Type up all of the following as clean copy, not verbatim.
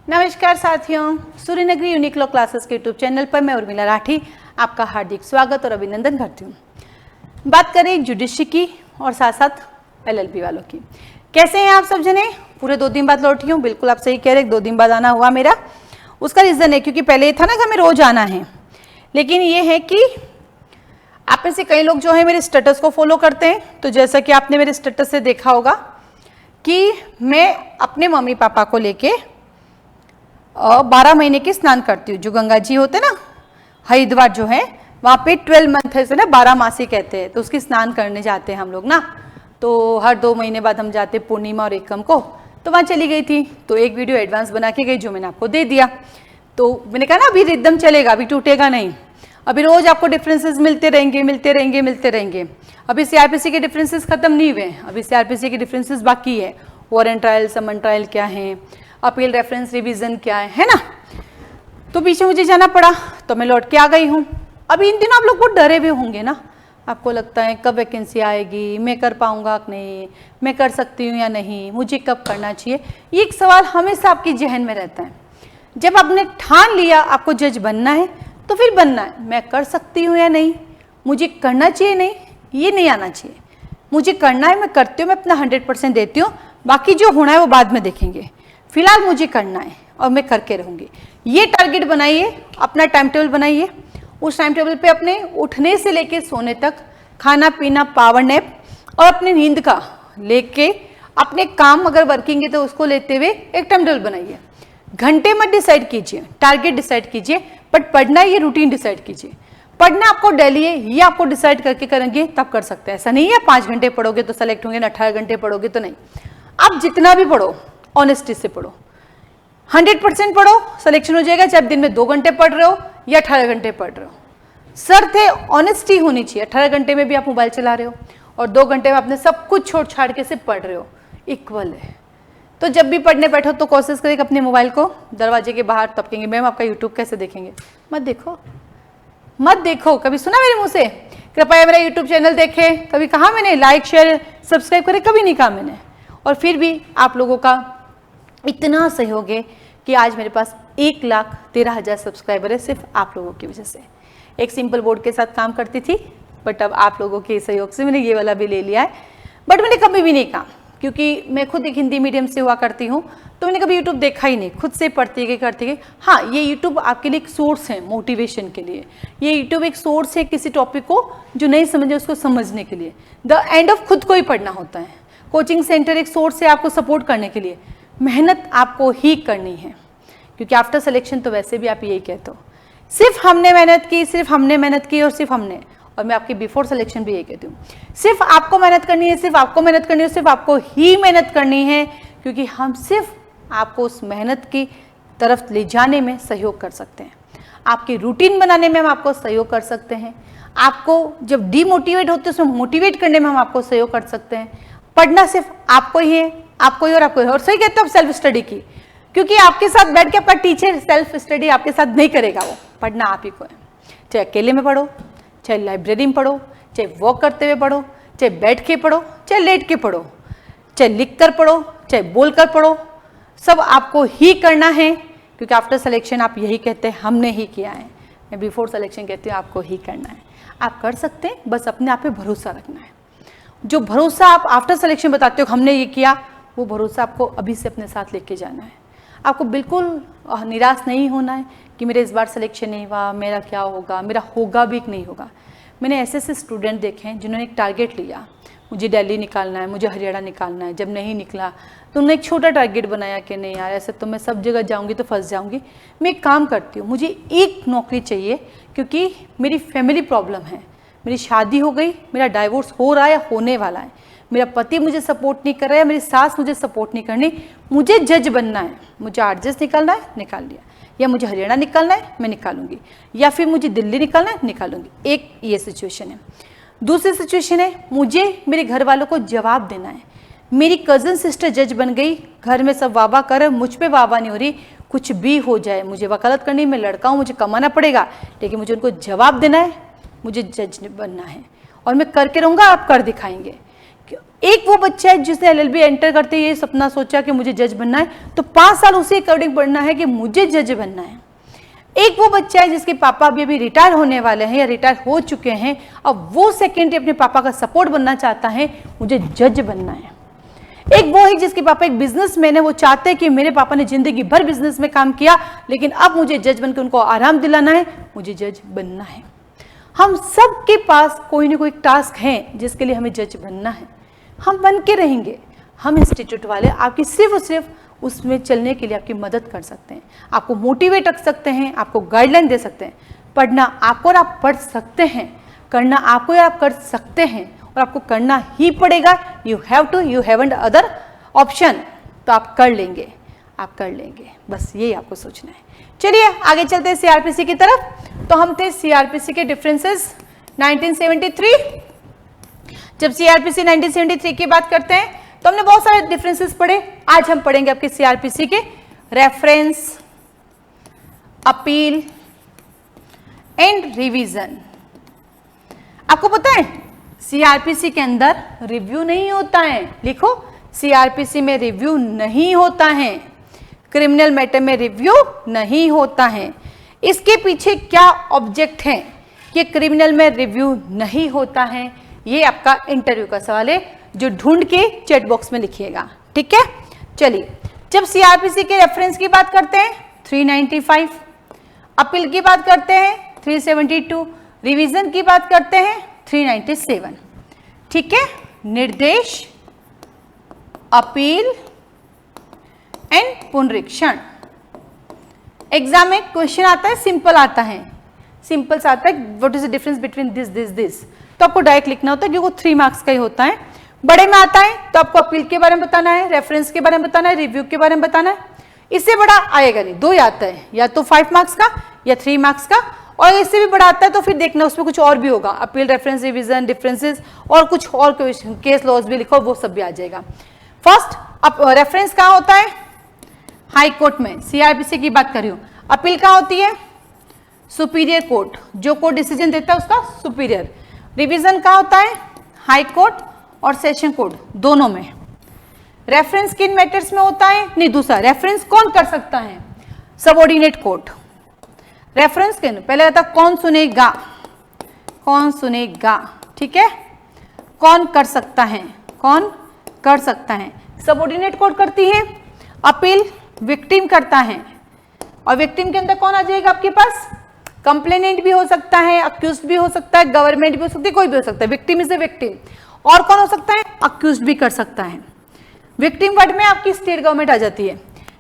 नमस्कार साथियों, Suryanagari unique law classes के यूट्यूब चैनल पर मैं उर्मिला राठी आपका हार्दिक स्वागत और अभिनंदन करती हूँ। बात करें जुडिशरी की और साथ साथ एलएलबी वालों की। कैसे हैं आप सब जने? पूरे 2 दिन बाद लौटी हूँ। बिल्कुल आप सही कह रहे हैं, 2 दिन बाद आना हुआ मेरा। उसका रीज़न है क्योंकि पहले ये था ना कि हमें रोज आना है, लेकिन ये है कि आप में से कई लोग जो है मेरे स्टेटस को फॉलो करते हैं। तो जैसा कि आपने मेरे स्टेटस से देखा होगा कि मैं अपने मम्मी पापा को लेके 12 महीने की स्नान करती हूँ। जो गंगा जी होते ना हरिद्वार जो है, वहाँ पे 12 मंथ है ना, 12 मासी कहते हैं, तो उसकी स्नान करने जाते हैं हम लोग ना। तो हर 2 महीने बाद हम जाते पूर्णिमा और एकम को। तो वहाँ चली गई थी, तो एक वीडियो एडवांस बना के गई जो मैंने आपको दे दिया। तो मैंने कहा ना अभी रिदम चलेगा, अभी टूटेगा नहीं, अभी रोज आपको डिफरेंसेस मिलते रहेंगे मिलते रहेंगे मिलते रहेंगे। अभी सीआरपीसी के डिफरेंसेस खत्म नहीं हुए, अभी सीआरपीसी के डिफरेंसेस बाकी है। वारंट ट्रायल, समन ट्रायल क्या है, अपील रेफरेंस रिवीजन क्या है ना। तो पीछे मुझे जाना पड़ा, तो मैं लौट के आ गई हूँ। अभी इन दिनों आप लोग बहुत डरे हुए होंगे ना, आपको लगता है कब वैकेंसी आएगी, मैं कर पाऊंगा कि नहीं, मैं कर सकती हूँ या नहीं, मुझे कब करना चाहिए। ये एक सवाल हमेशा आपकी जहन में रहता है। जब आपने ठान लिया आपको जज बनना है तो फिर बनना है, मैं कर सकती हूँ या नहीं, मुझे करना चाहिए नहीं, ये नहीं आना चाहिए। मुझे करना है, मैं करती हूँ, मैं अपना 100% देती हूँ, बाकी जो होना है वो बाद में देखेंगे, फिलहाल मुझे करना है और मैं करके रहूँगी। ये टारगेट बनाइए, अपना टाइम टेबल बनाइए। उस टाइम टेबल पे अपने उठने से लेके सोने तक, खाना पीना, पावर नैप और अपनी नींद का लेके, अपने काम अगर वर्किंग है तो उसको लेते हुए एक टाइम टेबल बनाइए। घंटे मत डिसाइड कीजिए, टारगेट डिसाइड कीजिए, बट पढ़ना ये रूटीन डिसाइड कीजिए। पढ़ना आपको डेली है, ये आपको डिसाइड करके करेंगे तब कर सकते हैं। ऐसा नहीं है 5 घंटे पढ़ोगे तो सेलेक्ट होंगे ना 18 घंटे पढ़ोगे तो नहीं। आप जितना भी पढ़ो ऑनेस्टी से पढ़ो, 100% पढ़ो, सिलेक्शन हो जाएगा। चाहे दिन में 2 घंटे पढ़ रहे हो या 18 घंटे पढ़ रहे हो, शर्त है ऑनेस्टी होनी चाहिए। 18 घंटे में भी आप मोबाइल चला रहे हो और 2 घंटे में आपने सब कुछ छोड़ छाड़ के सिर्फ पढ़ रहे हो, इक्वल है। तो जब भी पढ़ने बैठो तो कोशिश करें अपने मोबाइल को दरवाजे के बाहर टपकेंगे। मैम आपका यूट्यूब कैसे देखेंगे? मत देखो, मत देखो। कभी सुना मेरे मुंह से कृपया मेरा यूट्यूब चैनल देखें? कभी कहा मैंने लाइक शेयर सब्सक्राइब करें? कभी नहीं कहा मैंने। और फिर भी आप लोगों का इतना सहयोग है कि आज मेरे पास 1,13,000 सब्सक्राइबर है, सिर्फ आप लोगों की वजह से। एक सिंपल बोर्ड के साथ काम करती थी, बट अब आप लोगों के सहयोग से मैंने ये वाला भी ले लिया है। बट मैंने कभी भी नहीं कहा, क्योंकि मैं खुद एक हिंदी मीडियम से हुआ करती हूँ, तो मैंने कभी यूट्यूब देखा ही नहीं, खुद से पढ़ती गई करती गई। हाँ, ये यूट्यूब आपके लिए एक सोर्स है मोटिवेशन के लिए। ये यूट्यूब एक सोर्स है किसी टॉपिक को जो नहीं समझे उसको समझने के लिए। द एंड ऑफ खुद को ही पढ़ना होता है। कोचिंग सेंटर एक सोर्स है आपको सपोर्ट करने के लिए। मेहनत आपको ही करनी है, क्योंकि आफ्टर सिलेक्शन तो वैसे भी आप यही कहते हो, सिर्फ हमने मेहनत की, सिर्फ हमने मेहनत की और सिर्फ हमने। और मैं आपके बिफोर सिलेक्शन भी यही कहती हूँ, सिर्फ आपको मेहनत करनी है, सिर्फ आपको मेहनत करनी है, सिर्फ आपको ही मेहनत करनी है, क्योंकि हम सिर्फ आपको उस मेहनत की तरफ ले जाने में सहयोग कर सकते हैं। आपकी रूटीन बनाने में हम आपको सहयोग कर सकते हैं। आपको जब डीमोटिवेट होते हैं उसमें मोटिवेट करने में हम आपको सहयोग कर सकते हैं। पढ़ना सिर्फ आपको ही है, आपको ही और आपको ही। और सही कहते हो आप सेल्फ स्टडी की, क्योंकि आपके साथ बैठ के आपका टीचर सेल्फ स्टडी आपके साथ नहीं करेगा, वो पढ़ना आप ही को है। चाहे अकेले में पढ़ो, चाहे लाइब्रेरी में पढ़ो, चाहे वॉक करते हुए पढ़ो, चाहे बैठ के पढ़ो, चाहे लेट के पढ़ो, चाहे लिख कर पढ़ो, चाहे बोल कर पढ़ो, सब आपको ही करना है। क्योंकि आफ्टर सिलेक्शन आप यही कहते हैं हमने ही किया है, मैं बिफोर सिलेक्शन कहती हूँ आपको ही करना है। आप कर सकते हैं, बस अपने आप पे भरोसा रखना है। जो भरोसा आप आफ्टर सिलेक्शन बताते हो हमने ये किया, वो भरोसा आपको अभी से अपने साथ लेके जाना है। आपको बिल्कुल निराश नहीं होना है कि मेरे इस बार सिलेक्शन नहीं हुआ, मेरा क्या होगा, मेरा होगा भी कि नहीं होगा। मैंने ऐसे ऐसे स्टूडेंट देखे हैं जिन्होंने एक टारगेट लिया, मुझे दिल्ली निकालना है, मुझे हरियाणा निकालना है। जब नहीं निकला तो उन्होंने एक छोटा टारगेट बनाया कि नहीं यार, ऐसे तो मैं सब जगह जाऊंगी तो फंस जाऊंगी। मैं एक काम करती हूँ, मुझे एक नौकरी चाहिए, क्योंकि मेरी फैमिली प्रॉब्लम है, मेरी शादी हो गई, मेरा डाइवोर्स हो रहा है या होने वाला है, मेरा पति मुझे सपोर्ट नहीं कर रहा है, मेरी सास मुझे सपोर्ट नहीं करनी, मुझे जज बनना है, मुझे आरजेएस निकालना है, निकाल लिया, या मुझे हरियाणा निकालना है, मैं निकालूंगी, या फिर मुझे दिल्ली निकालना है, निकालूंगी। एक ये सिचुएशन है। दूसरी सिचुएशन है, मुझे मेरे घर वालों को जवाब देना है। मेरी कज़न सिस्टर जज बन गई, घर में सब वाह वाह कर रहे, मुझ पे वाह वाह नहीं हो रही, कुछ भी हो जाए मुझे वकालत करनी, मैं लड़का हूँ, मुझे कमाना पड़ेगा, लेकिन मुझे उनको जवाब देना है, मुझे जज बनना है और मैं करके रहूँगा, आप कर दिखाएंगे। एक वो बच्चा है जिसने एलएलबी एंटर करते ही ये सपना सोचा कि मुझे जज बनना है, तो 5 साल उसी अकॉर्डिंग पढ़ना है कि मुझे जज बनना है। एक वो बच्चा है जिसके पापा अभी रिटायर होने वाले हैं या रिटायर हो चुके हैं, अब वो सेकेंडरी अपने पापा का सपोर्ट बनना चाहता है, मुझे जज बनना है। एक वो है जिसके पापा एक बिजनेसमैन है, वो चाहते हैं कि मेरे पापा ने जिंदगी भर बिजनेस में काम किया, लेकिन अब मुझे जज बनकर उनको आराम दिलाना है, मुझे जज बनना है। हम सब के पास कोई ना कोई टास्क है जिसके लिए हमें जज बनना है, हम बन के रहेंगे। हम इंस्टीट्यूट वाले आपकी सिर्फ और सिर्फ उसमें चलने के लिए आपकी मदद कर सकते हैं, आपको मोटिवेट रख सकते हैं, आपको गाइडलाइन दे सकते हैं। पढ़ना आपको और आप पढ़ सकते हैं, करना आपको और आप कर सकते हैं, और आपको करना ही पड़ेगा। You have to, you haven't other option. तो आप कर लेंगे, आप कर लेंगे, बस यही आपको सोचना है। चलिए आगे चलते हैं सीआरपीसी की तरफ। तो हम थे सीआरपीसी के डिफरेंसेस 1973। जब सीआरपीसी 1973 की बात करते हैं तो हमने बहुत सारे डिफरेंसेस पढ़े। आज हम पढ़ेंगे आपके सीआरपीसी के रेफरेंस, अपील एंड रिवीजन। आपको पता है सीआरपीसी के अंदर रिव्यू नहीं होता है, लिखो सीआरपीसी में रिव्यू नहीं होता है, क्रिमिनल मैटर में रिव्यू नहीं होता है। इसके पीछे क्या ऑब्जेक्ट है कि क्रिमिनल में रिव्यू नहीं होता है? ये आपका इंटरव्यू का सवाल है जो ढूंढ के चैट बॉक्स में लिखिएगा, ठीक है। चलिए, जब सीआरपीसी के रेफरेंस की बात करते हैं 395, अपील की बात करते हैं 372, रिवीजन की बात करते हैं 397, ठीक है। निर्देश, अपील एंड पुनरीक्षण। एग्जाम में क्वेश्चन आता है, सिंपल आता है, सिंपल सा आता है, what is the difference between this this this, तो आपको डायरेक्ट लिखना होता है क्योंकि 3 मार्क्स का ही होता है। बड़े में आता है तो आपको अपील के बारे में बताना है, रेफरेंस के बारे में बताना है, रिव्यू के बारे में बताना है। इससे बड़ा आएगा नहीं, 2 ही आता है, या तो 5 मार्क्स का या 3 मार्क्स का, और इससे भी बड़ा आता है तो फिर देखना उसमें कुछ और भी होगा, अपील, रेफरेंस, रिवीजन, डिफरेंसेस और कुछ और केस लॉज भी लिखो, वो सब भी आ जाएगा। फर्स्ट, अब रेफरेंस कहाँ होता है? हाई कोर्ट में, सीआरपीसी की बात कर रही हूँ। अपील कहाँ होती है? सुपीरियर कोर्ट, जो कोर्ट डिसीजन देता है उसका सुपीरियर। रिवीजन कहाँ होता है? हाई कोर्ट और सेशन कोर्ट, दोनों में। रेफरेंस किन मैटर्स में होता है? नहीं, दूसरा रेफरेंस कौन कर सकता है? Subordinate court. रेफरेंस किन, पहले आता कौन सुनेगा, कौन सुनेगा, ठीक है, कौन कर सकता है, कौन कर सकता है, सबऑर्डिनेट कोर्ट करती है। अपील विक्टिम करता है, और विक्टिम के अंदर कौन आ जाएगा आपके पास? कंप्लेनेंट भी हो सकता है, अक्यूज्ड भी हो सकता है, गवर्नमेंट भी हो सकती है, कोई भी हो सकता है। Victim is the victim. और कौन हो सकता है? अक्यूज्ड भी कर सकता है। विक्टिम वर्ड में आपकी स्टेट गवर्नमेंट आ जाती है।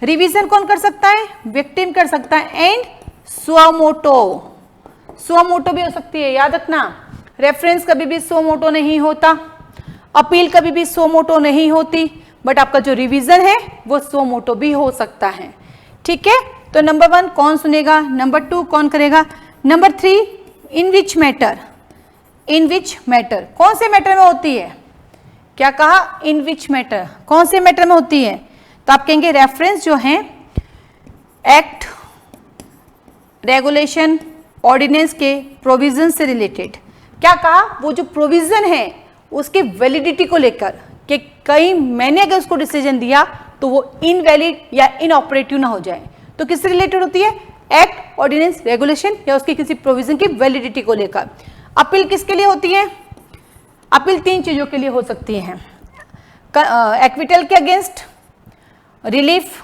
रिवीजन कौन कर सकता है? विक्टिम कर सकता है। एंड सुओमोटो, सुओमोटो भी हो सकती है, याद रखना। रेफरेंस कभी भी सुओमोटो नहीं होता, अपील कभी भी सुओमोटो नहीं होती, बट आपका जो रिवीजन है वो सुओमोटो भी हो सकता है, ठीक है। तो नंबर 1 कौन सुनेगा, नंबर 2 कौन करेगा, number 3 in which matter, in which matter, कौन से मैटर में होती है? क्या कहा? इन विच मैटर, कौन से मैटर में होती है? तो आप कहेंगे रेफरेंस जो है एक्ट, रेगुलेशन, ऑर्डिनेंस के प्रोविजन से रिलेटेड। क्या कहा? वो जो प्रोविजन है उसके वैलिडिटी को लेकर, कि कहीं मैंने अगर उसको डिसीजन दिया तो वो इनवैलिड या इनऑपरेटिव ना हो जाए, तो किससे रिलेटेड होती है? एक्ट, ऑर्डिनेंस, रेगुलेशन या उसके किसी प्रोविजन की वैलिडिटी को लेकर। अपील किसके लिए होती है? अपील 3 चीजों के लिए हो सकती है, एक्विटल के अगेंस्ट, रिलीफ,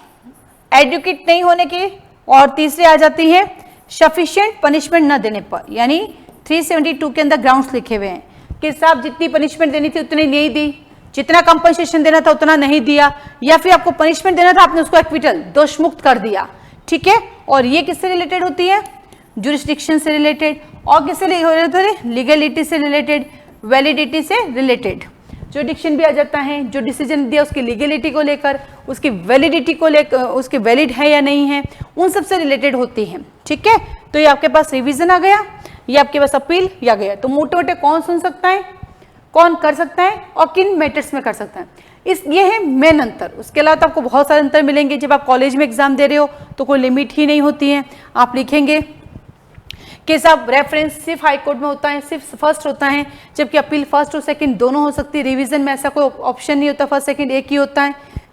एडवोकेट नहीं होने की, और तीसरी आ जाती है सफिशिएंट पनिशमेंट न देने पर। यानी 372 के अंदर ग्राउंड्स लिखे हुए हैं कि साहब जितनी पनिशमेंट देनी थी उतनी नहीं दी, जितना कंपनसेशन देना था उतना नहीं दिया, या फिर आपको पनिशमेंट देना था आपने उसको एक्विटल, दोष मुक्त कर दिया, ठीक है। और ये किससे रिलेटेड होती है? जुरिस्डिक्शन से रिलेटेड, और किससे रिलेटेड? लीगलिटी से रिलेटेड, वैलिडिटी से रिलेटेड। जुरिस्डिक्शन भी आ जाता है, जो डिसीजन दिया उसकी लीगलिटी को लेकर, उसकी वैलिडिटी को लेकर, उसके वैलिड है या नहीं है, उन सब से रिलेटेड होती है, ठीक है। तो ये आपके पास रिवीजन आ गया, ये आपके पास अपील आ गया। तो मोटे मोटे कौन सुन सकता है, कौन कर सकता है, और किन मैटर्स में कर सकता है, ये है मेन अंतर। उसके अलावा तो आपको बहुत सारे अंतर मिलेंगे। जब आप कॉलेज में एग्जाम दे रहे हो तो कोई लिमिट ही नहीं होती है। आप लिखेंगे कि साहब रेफरेंस सिर्फ हाई कोर्ट में होता है, सिर्फ फर्स्ट होता है, जबकि अपील फर्स्ट और सेकंड दोनों हो सकती है। रिवीजन में ऐसा कोई ऑप्शन नहीं होता, फर्स्ट सेकंड एक ही होता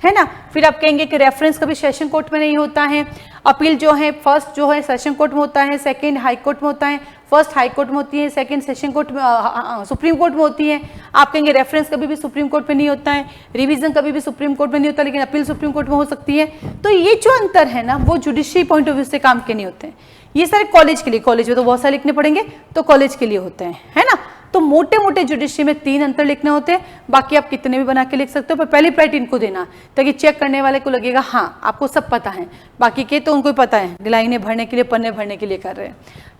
है ना। फिर आप कहेंगे कि रेफरेंस कभी सेशन कोर्ट में नहीं होता है, अपील जो है फर्स्ट जो है सेशन कोर्ट में होता है, सेकंड हाई कोर्ट में होता है, फर्स्ट हाई कोर्ट में होती है, सेकंड सेशन कोर्ट में सुप्रीम कोर्ट में होती है। आप कहेंगे रेफरेंस कभी भी सुप्रीम कोर्ट में नहीं होता है, रिवीजन कभी भी सुप्रीम कोर्ट में नहीं होता, लेकिन अपील सुप्रीम कोर्ट में हो सकती है। तो ये जो अंतर है ना, वो जुडिशरी पॉइंट ऑफ व्यू से काम के नहीं होते हैं। ये सारे कॉलेज के लिए, कॉलेज में तो बहुत सारे लिखने पड़ेंगे, तो कॉलेज के लिए होते हैं, है ना। तो मोटे मोटे जुडिशरी में 3 अंतर लिखने होते हैं, बाकी आप कितने भी बना के लिख सकते हो, पर पहली प्रायोरिटी इनको देना, ताकि चेक करने वाले को लगेगा हाँ आपको सब पता है, बाकी के तो उनको ही पता है, लाइनें भरने के लिए, पन्ने भरने के लिए कर रहे हैं।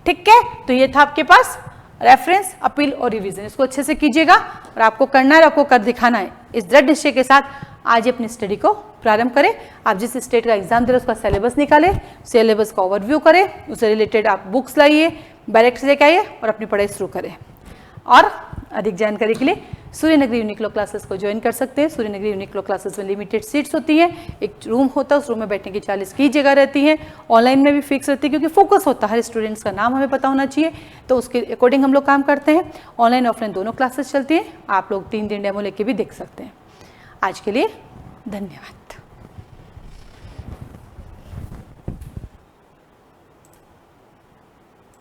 ठीक है, तो ये था आपके पास रेफरेंस, अपील और रिवीजन। इसको अच्छे से कीजिएगा और आपको करना है, आपको कर दिखाना है। इस दृढ़ निश्चय के साथ आज अपनी स्टडी को प्रारंभ करें। आप जिस स्टेट का एग्जाम दे रहे हैं उसका सिलेबस निकालें, सिलेबस का ओवरव्यू करें, उससे रिलेटेड आप बुक्स लाइए, बैलेट से लेकर आइए और अपनी पढ़ाई शुरू करें। और अधिक जानकारी के लिए सूर्यनगरी यूनिक्लो क्लासेस को ज्वाइन कर सकते हैं। सूर्यनगरी यूनिक्लो क्लासेस में लिमिटेड सीट्स होती हैं, एक रूम होता है, उस रूम में बैठने की 40 की जगह रहती है, ऑनलाइन में भी फिक्स रहती है, क्योंकि फोकस होता है हर स्टूडेंट्स का नाम हमें पता होना चाहिए, तो उसके अकॉर्डिंग हम लोग काम करते हैं। ऑनलाइन ऑफलाइन दोनों क्लासेस चलती हैं, आप लोग 3 दिन डेमो लेके भी देख सकते हैं। आज के लिए धन्यवाद।